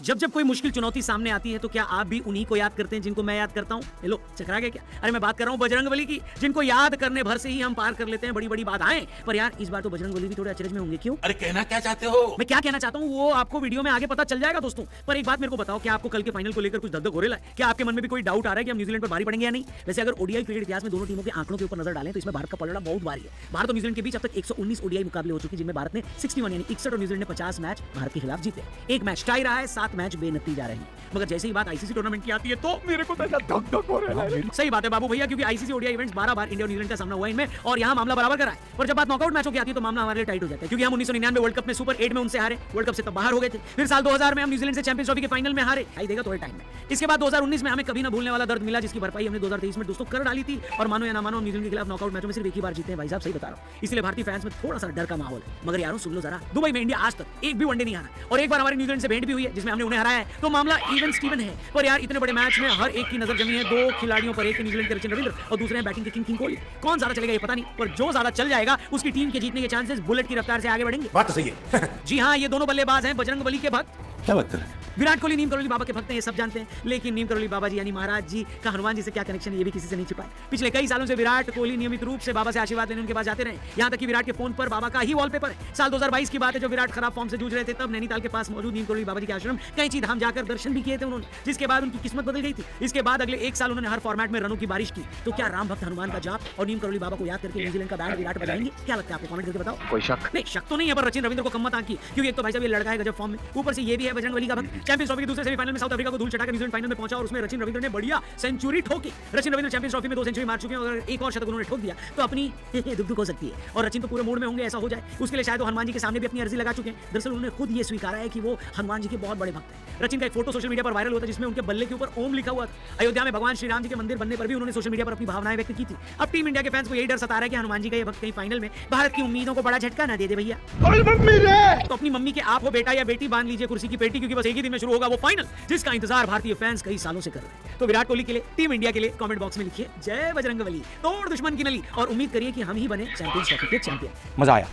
जब जब कोई मुश्किल चुनौती सामने आती है तो क्या आप भी उन्हीं को याद करते हैं जिनको मैं याद करता हूँ? हेलो, चकरा गया क्या? अरे मैं बात कर रहा हूँ बजरंगबली की, जिनको याद करने भर से ही हम पार कर लेते हैं बड़ी बड़ी बाधाएं। पर यार इस बार तो बजरंगबली भी थोड़े अचरज में होंगे, क्यों? अरे कहना क्या चाहते हो? मैं क्या कहना चाहता हूँ वो आपको वीडियो में आगे पता चल जाएगा दोस्तों। पर एक बात मेरे को बताओ, क्या आपको कल के फाइनल को लेकर कुछ दगदग हो रहा है? क्या आपके मन में भी कोई डाउट आ रहा है कि हम न्यूजीलैंड पर भारी पड़ेंगे या नहीं? वैसे अगर ओडीआई क्रिकेट इतिहास में दोनों टीमों के आंकड़ों के ऊपर नजर डालें तो इसमें भारत का पलड़ा बहुत भारी है। भारत और न्यूजीलैंड के बीच अब तक 119 ओडीआई मुकाबले हो चुके हैं, जिनमें भारत ने 61 यानी 61 और न्यूजीलैंड ने 50 मैच भारत के खिलाफ जीते। एक मैच टाई रहा है, 7 मैच बेनतीजा रहे। मगर जैसे ही बात आईसीसी टूर्नामेंट की आती है तो मेरे को धक धक हो रहा है। सही बात है बाबू भैया, क्योंकि आईसीसी ओडीआई इवेंट्स 12 बार इंडिया और न्यूजीलैंड का सामना हुआ इनमें और यहाँ मामला बराबर करा है। पर जब बात नॉकआउट मैचों की आती है तो मामला हमारे लिए टाइट हो जाता है, क्योंकि हम 1999 वर्ल्ड कप में सुपर 8 में उनसे हारे, वर्ल्ड कप से तब बाहर हो गए थे। फिर साल 2000 में हम न्यूजीलैंड से चैंपियंस ट्रॉफी के फाइनल में हारे, आई देगा थोड़े टाइम में। इसके बाद 2019 में हमें कभी ना भूलने वाला दर्द मिला, जिसकी भरपाई हमने 2023 में दोस्तों कर डाली थी। और मानो या ना मानो, न्यूजीलैंड के खिलाफ नॉकआउट मैचों में सिर्फ एक ही बार जीते हैं भाई साहब, सही बता रहा हूं। इसलिए भारतीय फैंस में थोड़ा सा डर का माहौल है। मगर यारों सुन लो जरा, दुबई में इंडिया आज तक एक भी वनडे नहीं हारा और एक बार हमारे न्यूजीलैंड से भेंट भी हुई है जिसमें हमने उन्हें हराया है। तो मामला इवन स्टीवन है। पर यार इतने बड़े मैच में हर एक की नजर जमी है दो खिलाड़ियों पर, एक न्यूजीलैंड के रचिन रविंद्र और दूसरे बैटिंग के किंग कोहली। कौन ज्यादा चलेगा ये पता नहीं, पर जो ज्यादा चल जाएगा उसकी टीम के जीतने के चांसेस बुलेट की रफ्तार से आगे बढ़ेंगे। बात तो सही है। जी हाँ, ये दोनों बल्लेबाज हैं बजरंगबली के भक्त। क्या बात कर रहे हैं? विराट कोहली नीम करोली बाबा के भक्त हैं, ये सब जानते हैं। लेकिन नीम करोली बाबा जी यानी महाराज जी का हनुमान जी से क्या कनेक्शन है ये भी किसी से नहीं छिपा है। पिछले कई सालों से विराट कोहली नियमित रूप से बाबा से आशीर्वाद लेने उनके पास जाते रहे। यहाँ तक कि विराट के फोन पर बाबा का ही वॉलपेपर है। साल 2022 की बात है, जो विराट खराब फॉर्म से जूझ रहे थे, तब नैनीताल के पास मौजूद नीम करोली बाबा जी के आश्रम कैंची धाम जाकर दर्शन भी किए थे उन्होंने, जिसके बाद उनकी किस्मत बदल गई थी। इसके बाद अगले एक साल उन्होंने हर फॉर्मेट में रनों की बारिश की। तो क्या राम भक्त हनुमान का जाप और नीम करोली बाबा को याद करके न्यूजीलैंड का बैंड विराट बजाएंगे? क्या लगता है आपको? कमेंट करके बताओ। कोई शक नहीं, शक तो नहीं है, पर रचिन रविंद्र को कम मत आंकी, क्योंकि एक तो भाई साहब ये लड़का है गजब फॉर्म में, ऊपर से ये भी है बजरंगबली का भक्त। चैंपियंस ट्रॉफी के दूसरे सेमीफाइनल में साउथ अफ्रीका को धूल चटाकर न्यूजीलैंड फाइनल में पहुंचा और उसमें रचिन रविंद्र ने बढ़िया सेंचुरी ठोकी। रचिन रविंद्र चैंपियंस ट्रॉफी में 2 सेंचुरी मार चुके हैं और अगर एक और शतक उन्होंने ठोक दिया तो अपनी दुख हो सकती है। और रचिन तो पूरे मूड में होंगे, ऐसा हो जाए उसके लिए शायद वो हनुमान जी के सामने भी अपनी अर्जी लगा चुके हैं। दरअसल उन्होंने खुद ये स्वीकारा है कि वो हनुमान जी के बहुत बड़े भक्त हैं। रचिन का एक फोटो सोशल मीडिया पर वायरल होता है जिसमें उनके बल्ले के ऊपर ओम लिखा हुआ था। अयोध्या में भगवान श्री राम जी के मंदिर बनने पर भी उन्होंने सोशल मीडिया पर अपनी भावनाएं व्यक्त की थी। अब टीम इंडिया के फैंस को यही डर सता रहा है कि हनुमान जी का ये भक्त कहीं फाइनल में भारत की उम्मीदों को बड़ा झटका ना दे दे भैया। तो अपनी मम्मी के आप हो बेटा या बेटी बांध लीजिए कुर्सी की पेटी, क्योंकि बस एक ही दिन में शुरू होगा वो फाइनल जिसका इंतजार भारतीय फैंस कई सालों से कर रहे हैं। तो विराट कोहली के लिए, टीम इंडिया के लिए कमेंट बॉक्स में लिखिए जय बजरंगबली, तोड़ दुश्मन की नली, और उम्मीद करिए कि हम ही बने चैंपियंस ट्रॉफी के चैंपियन। मजा आया।